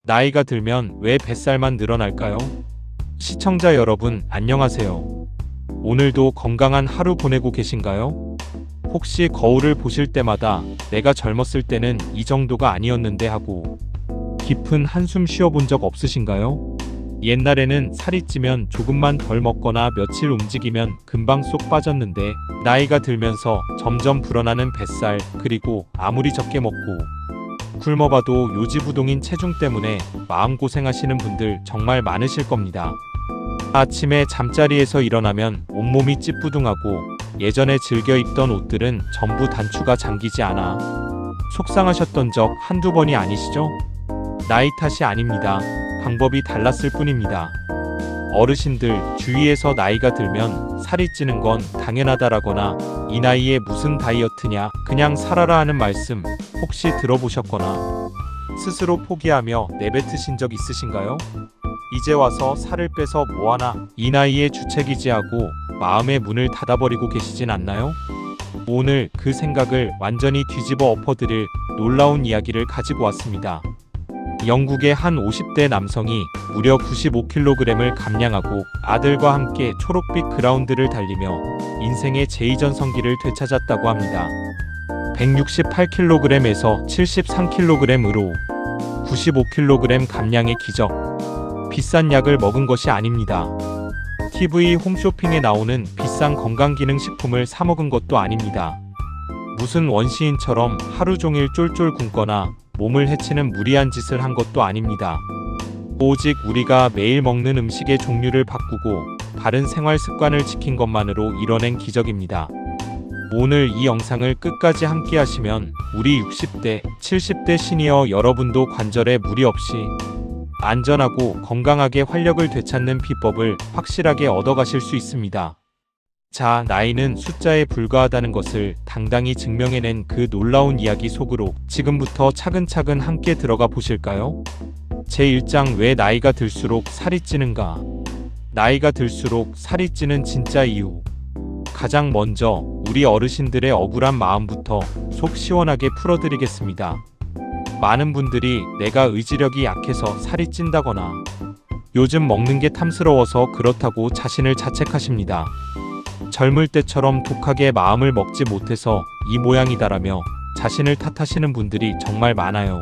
나이가 들면 왜 뱃살만 늘어날까요? 시청자 여러분, 안녕하세요. 오늘도 건강한 하루 보내고 계신가요? 혹시 거울을 보실 때마다 내가 젊었을 때는 이 정도가 아니었는데 하고 깊은 한숨 쉬어본 적 없으신가요? 옛날에는 살이 찌면 조금만 덜 먹거나 며칠 움직이면 금방 쏙 빠졌는데 나이가 들면서 점점 불어나는 뱃살, 그리고 아무리 적게 먹고 굶어봐도 요지부동인 체중 때문에 마음고생하시는 분들 정말 많으실 겁니다. 아침에 잠자리에서 일어나면 온몸이 찌뿌둥하고 예전에 즐겨 입던 옷들은 전부 단추가 잠기지 않아 속상하셨던 적 한두 번이 아니시죠? 나이 탓이 아닙니다. 방법이 달랐을 뿐입니다. 어르신들 주위에서 나이가 들면 살이 찌는 건 당연하다라거나 이 나이에 무슨 다이어트냐 그냥 살아라 하는 말씀 혹시 들어보셨거나 스스로 포기하며 내뱉으신 적 있으신가요? 이제 와서 살을 빼서 뭐하나 이 나이에 주책이지하고 마음의 문을 닫아버리고 계시진 않나요? 오늘 그 생각을 완전히 뒤집어 엎어드릴 놀라운 이야기를 가지고 왔습니다. 영국의 한 50대 남성이 무려 95kg을 감량하고 아들과 함께 초록빛 그라운드를 달리며 인생의 제2전성기를 되찾았다고 합니다. 168kg에서 73kg으로 95kg 감량의 기적. 비싼 약을 먹은 것이 아닙니다. TV 홈쇼핑에 나오는 비싼 건강기능식품을 사 먹은 것도 아닙니다. 무슨 원시인처럼 하루 종일 쫄쫄 굶거나 몸을 해치는 무리한 짓을 한 것도 아닙니다. 오직 우리가 매일 먹는 음식의 종류를 바꾸고 바른 생활 습관을 지킨 것만으로 이뤄낸 기적입니다. 오늘 이 영상을 끝까지 함께 하시면 우리 60대, 70대 시니어 여러분도 관절에 무리 없이 안전하고 건강하게 활력을 되찾는 비법을 확실하게 얻어가실 수 있습니다. 자, 나이는 숫자에 불과하다는 것을 당당히 증명해낸 그 놀라운 이야기 속으로 지금부터 차근차근 함께 들어가 보실까요? 제1장 왜 나이가 들수록 살이 찌는가? 나이가 들수록 살이 찌는 진짜 이유. 가장 먼저 우리 어르신들의 억울한 마음부터 속 시원하게 풀어드리겠습니다. 많은 분들이 내가 의지력이 약해서 살이 찐다거나 요즘 먹는 게 탐스러워서 그렇다고 자신을 자책하십니다. 젊을 때처럼 독하게 마음을 먹지 못해서 이 모양이다라며 자신을 탓하시는 분들이 정말 많아요.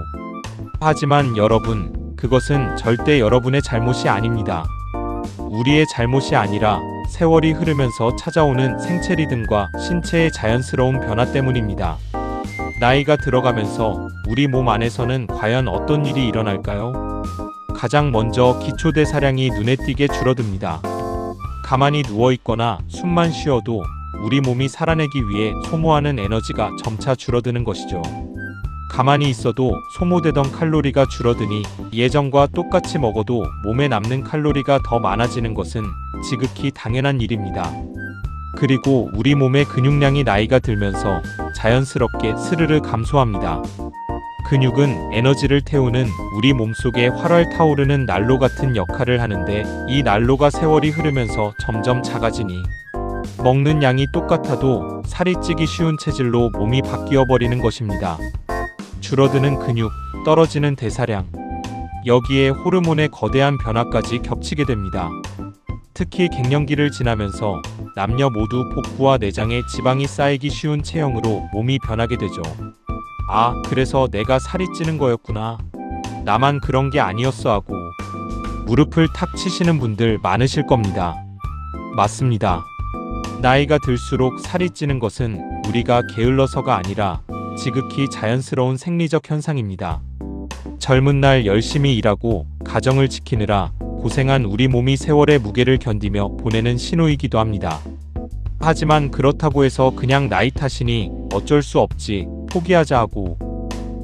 하지만 여러분, 그것은 절대 여러분의 잘못이 아닙니다. 우리의 잘못이 아니라 세월이 흐르면서 찾아오는 생체 리듬과 신체의 자연스러운 변화 때문입니다. 나이가 들어가면서 우리 몸 안에서는 과연 어떤 일이 일어날까요? 가장 먼저 기초대사량이 눈에 띄게 줄어듭니다. 가만히 누워있거나 숨만 쉬어도 우리 몸이 살아내기 위해 소모하는 에너지가 점차 줄어드는 것이죠. 가만히 있어도 소모되던 칼로리가 줄어드니 예전과 똑같이 먹어도 몸에 남는 칼로리가 더 많아지는 것은 지극히 당연한 일입니다. 그리고 우리 몸의 근육량이 나이가 들면서 자연스럽게 스르르 감소합니다. 근육은 에너지를 태우는 우리 몸속에 활활 타오르는 난로 같은 역할을 하는데 이 난로가 세월이 흐르면서 점점 작아지니 먹는 양이 똑같아도 살이 찌기 쉬운 체질로 몸이 바뀌어 버리는 것입니다. 줄어드는 근육, 떨어지는 대사량, 여기에 호르몬의 거대한 변화까지 겹치게 됩니다. 특히 갱년기를 지나면서 남녀 모두 복부와 내장에 지방이 쌓이기 쉬운 체형으로 몸이 변하게 되죠. 아, 그래서 내가 살이 찌는 거였구나. 나만 그런 게 아니었어 하고 무릎을 탁 치시는 분들 많으실 겁니다. 맞습니다. 나이가 들수록 살이 찌는 것은 우리가 게을러서가 아니라 지극히 자연스러운 생리적 현상입니다. 젊은 날 열심히 일하고 가정을 지키느라 고생한 우리 몸이 세월의 무게를 견디며 보내는 신호이기도 합니다. 하지만 그렇다고 해서 그냥 나이 탓이니 어쩔 수 없지, 포기하자 하고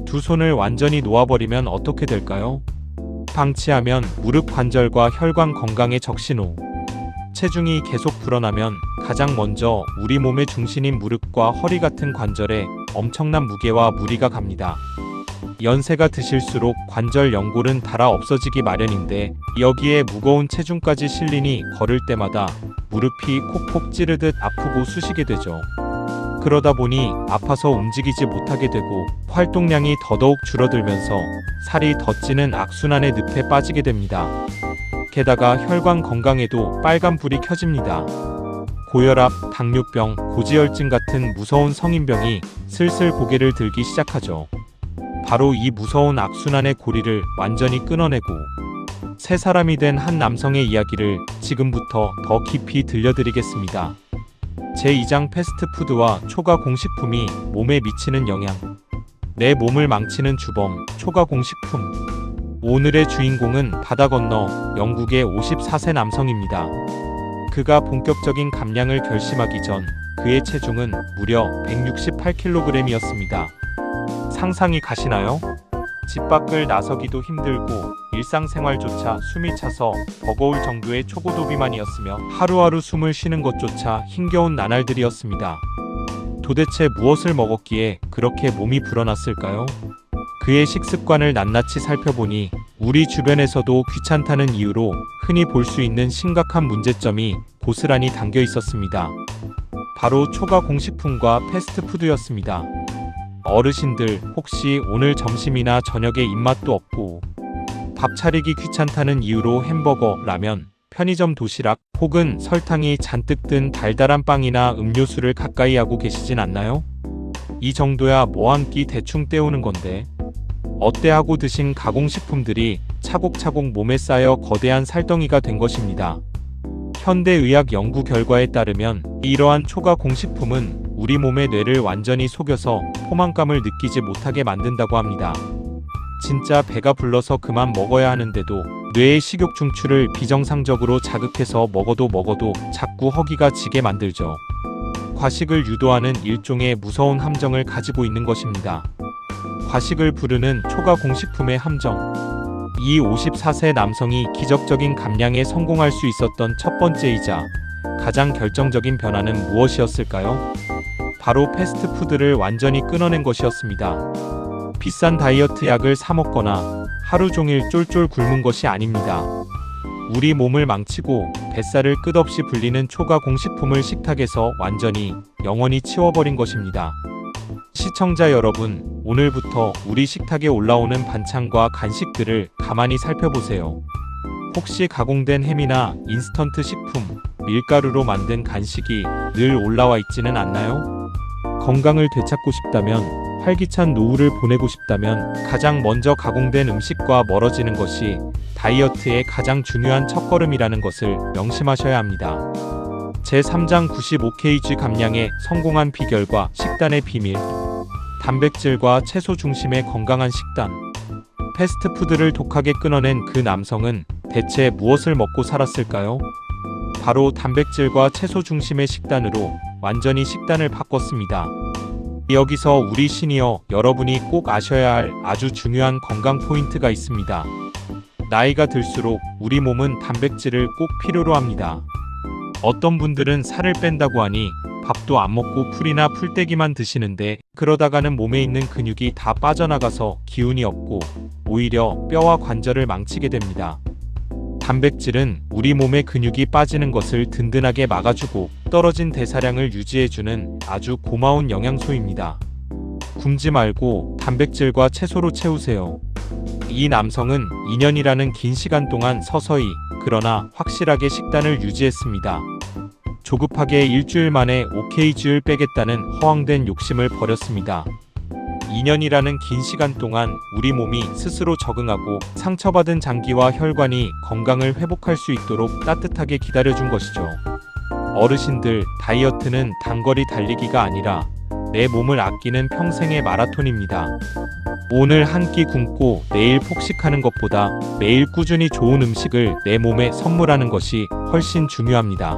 두 손을 완전히 놓아버리면 어떻게 될까요? 방치하면 무릎 관절과 혈관 건강에 적신호. 체중이 계속 불어나면 가장 먼저 우리 몸의 중심인 무릎과 허리 같은 관절에 엄청난 무게와 무리가 갑니다. 연세가 드실수록 관절 연골은 닳아 없어지기 마련인데 여기에 무거운 체중까지 실리니 걸을 때마다 무릎이 콕콕 찌르듯 아프고 쑤시게 되죠. 그러다 보니 아파서 움직이지 못하게 되고 활동량이 더더욱 줄어들면서 살이 더 찌는 악순환의 늪에 빠지게 됩니다. 게다가 혈관 건강에도 빨간불이 켜집니다. 고혈압, 당뇨병, 고지혈증 같은 무서운 성인병이 슬슬 고개를 들기 시작하죠. 바로 이 무서운 악순환의 고리를 완전히 끊어내고 새 사람이 된 한 남성의 이야기를 지금부터 더 깊이 들려드리겠습니다. 제2장 패스트푸드와 초가공식품이 몸에 미치는 영향. 내 몸을 망치는 주범, 초가공식품. 오늘의 주인공은 바다 건너 영국의 54세 남성입니다. 그가 본격적인 감량을 결심하기 전 그의 체중은 무려 168kg이었습니다. 상상이 가시나요? 집 밖을 나서기도 힘들고 일상생활조차 숨이 차서 버거울 정도의 초고도 비만이었으며 하루하루 숨을 쉬는 것조차 힘겨운 나날들이었습니다. 도대체 무엇을 먹었기에 그렇게 몸이 불어났을까요? 그의 식습관을 낱낱이 살펴보니 우리 주변에서도 귀찮다는 이유로 흔히 볼 수 있는 심각한 문제점이 고스란히 담겨 있었습니다. 바로 초가공식품과 패스트푸드였습니다. 어르신들, 혹시 오늘 점심이나 저녁에 입맛도 없고 밥 차리기 귀찮다는 이유로 햄버거, 라면, 편의점 도시락 혹은 설탕이 잔뜩 든 달달한 빵이나 음료수를 가까이 하고 계시진 않나요? 이 정도야 뭐 한 끼 대충 때우는 건데 어때 하고 드신 가공식품들이 차곡차곡 몸에 쌓여 거대한 살덩이가 된 것입니다. 현대의학 연구 결과에 따르면 이러한 초가공식품은 우리 몸의 뇌를 완전히 속여서 포만감을 느끼지 못하게 만든다고 합니다. 진짜 배가 불러서 그만 먹어야 하는데도 뇌의 식욕 중추를 비정상적으로 자극해서 먹어도 자꾸 허기가 지게 만들죠. 과식을 유도하는 일종의 무서운 함정을 가지고 있는 것입니다. 과식을 부르는 초가공식품의 함정. 이 54세 남성이 기적적인 감량에 성공할 수 있었던 첫 번째이자 가장 결정적인 변화는 무엇이었을까요? 바로 패스트푸드를 완전히 끊어낸 것이었습니다. 비싼 다이어트 약을 사 먹거나 하루 종일 쫄쫄 굶은 것이 아닙니다. 우리 몸을 망치고 뱃살을 끝없이 불리는 초가공식품을 식탁에서 완전히 영원히 치워버린 것입니다. 시청자 여러분, 오늘부터 우리 식탁에 올라오는 반찬과 간식들을 가만히 살펴보세요. 혹시 가공된 햄이나 인스턴트 식품, 밀가루로 만든 간식이 늘 올라와 있지는 않나요? 건강을 되찾고 싶다면, 활기찬 노후를 보내고 싶다면 가장 먼저 가공된 음식과 멀어지는 것이 다이어트의 가장 중요한 첫걸음이라는 것을 명심하셔야 합니다. 제3장 95kg 감량에 성공한 비결과 식단의 비밀. 단백질과 채소 중심의 건강한 식단. 패스트푸드를 독하게 끊어낸 그 남성은 대체 무엇을 먹고 살았을까요? 바로 단백질과 채소 중심의 식단으로 완전히 식단을 바꿨습니다. 여기서 우리 시니어 여러분이 꼭 아셔야 할 아주 중요한 건강 포인트가 있습니다. 나이가 들수록 우리 몸은 단백질을 꼭 필요로 합니다. 어떤 분들은 살을 뺀다고 하니 밥도 안 먹고 풀이나 풀떼기만 드시는데 그러다가는 몸에 있는 근육이 다 빠져나가서 기운이 없고 오히려 뼈와 관절을 망치게 됩니다. 단백질은 우리 몸의 근육이 빠지는 것을 든든하게 막아주고 떨어진 대사량을 유지해주는 아주 고마운 영양소입니다. 굶지 말고 단백질과 채소로 채우세요. 이 남성은 2년이라는 긴 시간 동안 서서히 그러나 확실하게 식단을 유지했습니다. 조급하게 일주일 만에 5kg를 빼겠다는 허황된 욕심을 버렸습니다. 2년이라는 긴 시간 동안 우리 몸이 스스로 적응하고 상처받은 장기와 혈관이 건강을 회복할 수 있도록 따뜻하게 기다려준 것이죠. 어르신들, 다이어트는 단거리 달리기가 아니라 내 몸을 아끼는 평생의 마라톤입니다. 오늘 한 끼 굶고 내일 폭식하는 것보다 매일 꾸준히 좋은 음식을 내 몸에 선물하는 것이 훨씬 중요합니다.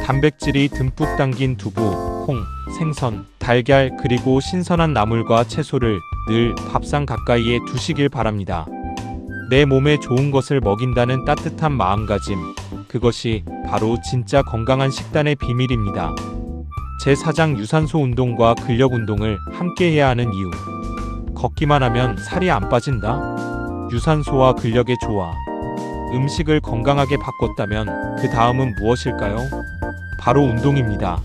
단백질이 듬뿍 담긴 두부, 콩, 생선, 달걀 그리고 신선한 나물과 채소를 늘 밥상 가까이에 두시길 바랍니다. 내 몸에 좋은 것을 먹인다는 따뜻한 마음가짐, 그것이 바로 진짜 건강한 식단의 비밀입니다. 제4장 유산소 운동과 근력 운동을 함께 해야 하는 이유. 걷기만 하면 살이 안 빠진다? 유산소와 근력의 조화. 음식을 건강하게 바꿨다면 그 다음은 무엇일까요? 바로 운동입니다.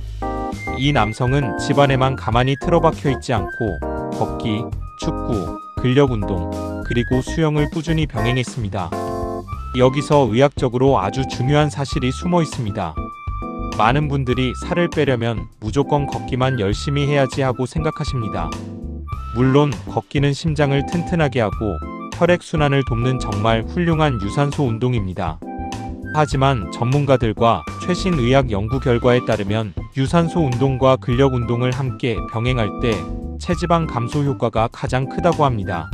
이 남성은 집안에만 가만히 틀어박혀 있지 않고 걷기, 축구, 근력 운동, 그리고 수영을 꾸준히 병행했습니다. 여기서 의학적으로 아주 중요한 사실이 숨어 있습니다. 많은 분들이 살을 빼려면 무조건 걷기만 열심히 해야지 하고 생각하십니다. 물론 걷기는 심장을 튼튼하게 하고 혈액순환을 돕는 정말 훌륭한 유산소 운동입니다. 하지만 전문가들과 최신 의학 연구 결과에 따르면 유산소 운동과 근력 운동을 함께 병행할 때 체지방 감소 효과가 가장 크다고 합니다.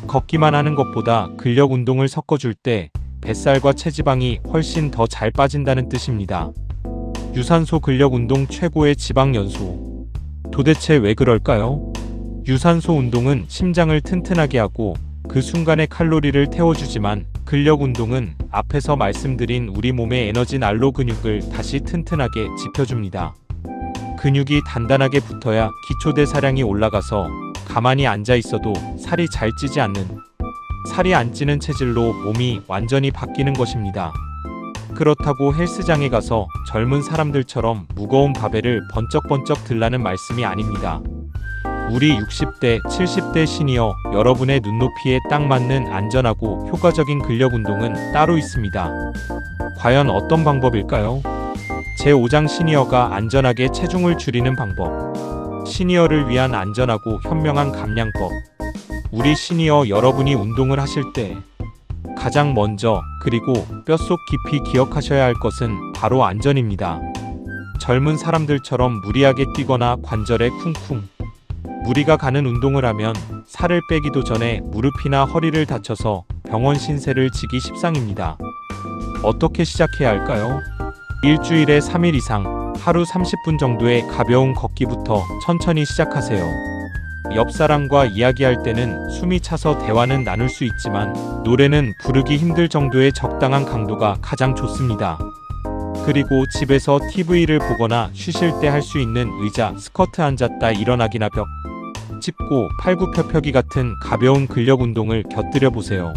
걷기만 하는 것보다 근력 운동을 섞어줄 때 뱃살과 체지방이 훨씬 더 잘 빠진다는 뜻입니다. 유산소 근력 운동 최고의 지방 연소. 도대체 왜 그럴까요? 유산소 운동은 심장을 튼튼하게 하고 그 순간에 칼로리를 태워주지만 근력 운동은 앞에서 말씀드린 우리 몸의 에너지 난로 근육을 다시 튼튼하게 지켜줍니다. 근육이 단단하게 붙어야 기초대사량이 올라가서 가만히 앉아 있어도 살이 잘 찌지 않는, 살이 안 찌는 체질로 몸이 완전히 바뀌는 것입니다. 그렇다고 헬스장에 가서 젊은 사람들처럼 무거운 바벨을 번쩍번쩍 들라는 말씀이 아닙니다. 우리 60대, 70대 시니어 여러분의 눈높이에 딱 맞는 안전하고 효과적인 근력 운동은 따로 있습니다. 과연 어떤 방법일까요? 제5장 시니어가 안전하게 체중을 줄이는 방법. 시니어를 위한 안전하고 현명한 감량법. 우리 시니어 여러분이 운동을 하실 때 가장 먼저 그리고 뼛속 깊이 기억하셔야 할 것은 바로 안전입니다. 젊은 사람들처럼 무리하게 뛰거나 관절에 쿵쿵 무리가 가는 운동을 하면 살을 빼기도 전에 무릎이나 허리를 다쳐서 병원 신세를 지기 십상입니다. 어떻게 시작해야 할까요? 일주일에 3일 이상 하루 30분 정도의 가벼운 걷기부터 천천히 시작하세요. 옆 사람과 이야기할 때는 숨이 차서 대화는 나눌 수 있지만 노래는 부르기 힘들 정도의 적당한 강도가 가장 좋습니다. 그리고 집에서 TV를 보거나 쉬실 때 할 수 있는 의자, 스쿼트 앉았다 일어나기나 벽 짚고 팔굽혀펴기 같은 가벼운 근력 운동을 곁들여 보세요.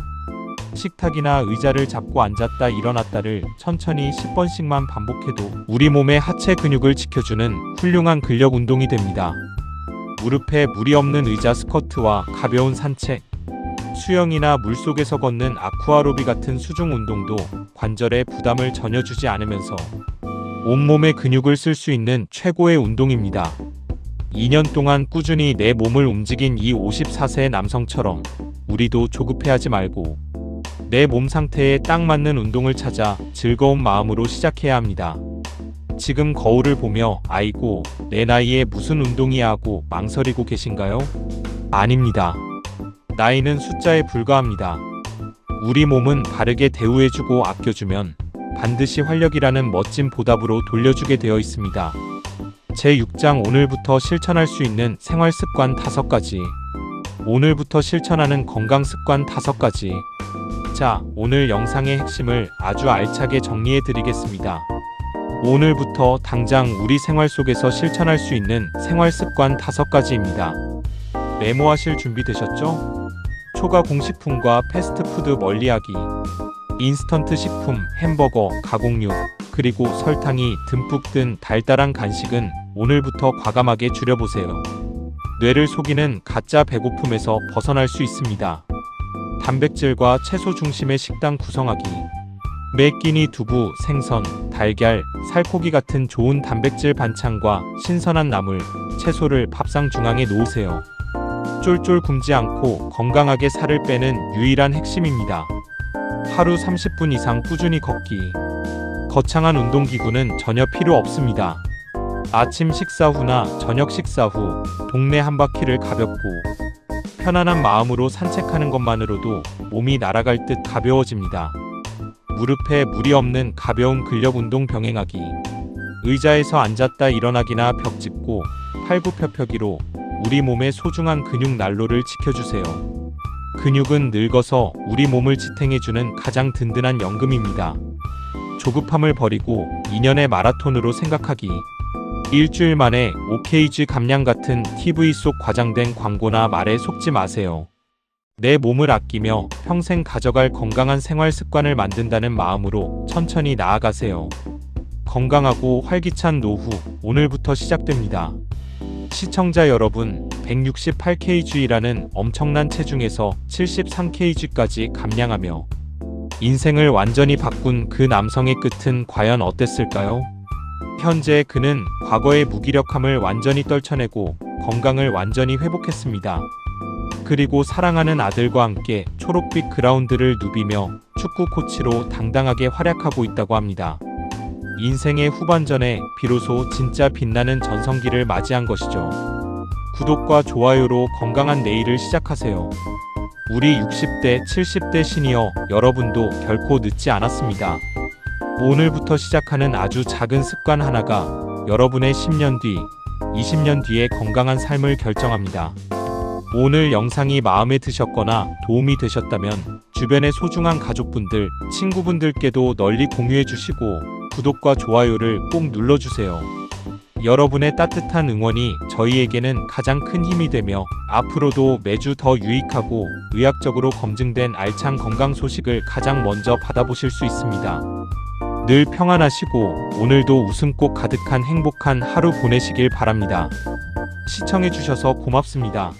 식탁이나 의자를 잡고 앉았다 일어났다를 천천히 10번씩만 반복해도 우리 몸의 하체 근육을 지켜주는 훌륭한 근력 운동이 됩니다. 무릎에 무리 없는 의자 스쿼트와 가벼운 산책, 수영이나 물속에서 걷는 아쿠아로비 같은 수중 운동도 관절에 부담을 전혀 주지 않으면서 온몸의 근육을 쓸 수 있는 최고의 운동입니다. 2년 동안 꾸준히 내 몸을 움직인 이 54세 남성처럼 우리도 조급해하지 말고 내 몸 상태에 딱 맞는 운동을 찾아 즐거운 마음으로 시작해야 합니다. 지금 거울을 보며 아이고 내 나이에 무슨 운동이야 하고 망설이고 계신가요? 아닙니다. 나이는 숫자에 불과합니다. 우리 몸은 바르게 대우해주고 아껴주면 반드시 활력이라는 멋진 보답으로 돌려주게 되어 있습니다. 제6장 오늘부터 실천할 수 있는 생활습관 5가지. 오늘부터 실천하는 건강습관 5가지. 자, 오늘 영상의 핵심을 아주 알차게 정리해 드리겠습니다. 오늘부터 당장 우리 생활 속에서 실천할 수 있는 생활습관 5가지입니다. 메모하실 준비 되셨죠? 초과 공식품과 패스트푸드 멀리하기, 인스턴트 식품, 햄버거, 가공육, 그리고 설탕이 듬뿍 든 달달한 간식은 오늘부터 과감하게 줄여보세요. 뇌를 속이는 가짜 배고픔에서 벗어날 수 있습니다. 단백질과 채소 중심의 식단 구성하기. 매 끼니 두부, 생선, 달걀, 살코기 같은 좋은 단백질 반찬과 신선한 나물, 채소를 밥상 중앙에 놓으세요. 쫄쫄 굶지 않고 건강하게 살을 빼는 유일한 핵심입니다. 하루 30분 이상 꾸준히 걷기. 거창한 운동기구는 전혀 필요 없습니다. 아침 식사 후나 저녁 식사 후 동네 한 바퀴를 가볍고 편안한 마음으로 산책하는 것만으로도 몸이 날아갈 듯 가벼워집니다. 무릎에 무리 없는 가벼운 근력 운동 병행하기. 의자에서 앉았다 일어나기나 벽 짚고 팔굽혀펴기로 우리 몸의 소중한 근육 난로를 지켜주세요. 근육은 늙어서 우리 몸을 지탱해주는 가장 든든한 연금입니다. 조급함을 버리고 2년의 마라톤으로 생각하기. 일주일 만에 OKG 감량 같은 TV 속 과장된 광고나 말에 속지 마세요. 내 몸을 아끼며 평생 가져갈 건강한 생활 습관을 만든다는 마음으로 천천히 나아가세요. 건강하고 활기찬 노후, 오늘부터 시작됩니다. 시청자 여러분, 168kg라는 엄청난 체중에서 73kg까지 감량하며 인생을 완전히 바꾼 그 남성의 끝은 과연 어땠을까요? 현재 그는 과거의 무기력함을 완전히 떨쳐내고 건강을 완전히 회복했습니다. 그리고 사랑하는 아들과 함께 초록빛 그라운드를 누비며 축구 코치로 당당하게 활약하고 있다고 합니다. 인생의 후반전에 비로소 진짜 빛나는 전성기를 맞이한 것이죠. 구독과 좋아요로 건강한 내일을 시작하세요. 우리 60대, 70대 시니어 여러분도 결코 늦지 않았습니다. 오늘부터 시작하는 아주 작은 습관 하나가 여러분의 10년 뒤, 20년 뒤의 건강한 삶을 결정합니다. 오늘 영상이 마음에 드셨거나 도움이 되셨다면 주변의 소중한 가족분들, 친구분들께도 널리 공유해 주시고 구독과 좋아요를 꼭 눌러주세요. 여러분의 따뜻한 응원이 저희에게는 가장 큰 힘이 되며 앞으로도 매주 더 유익하고 의학적으로 검증된 알찬 건강 소식을 가장 먼저 받아보실 수 있습니다. 늘 평안하시고 오늘도 웃음꽃 가득한 행복한 하루 보내시길 바랍니다. 시청해주셔서 고맙습니다.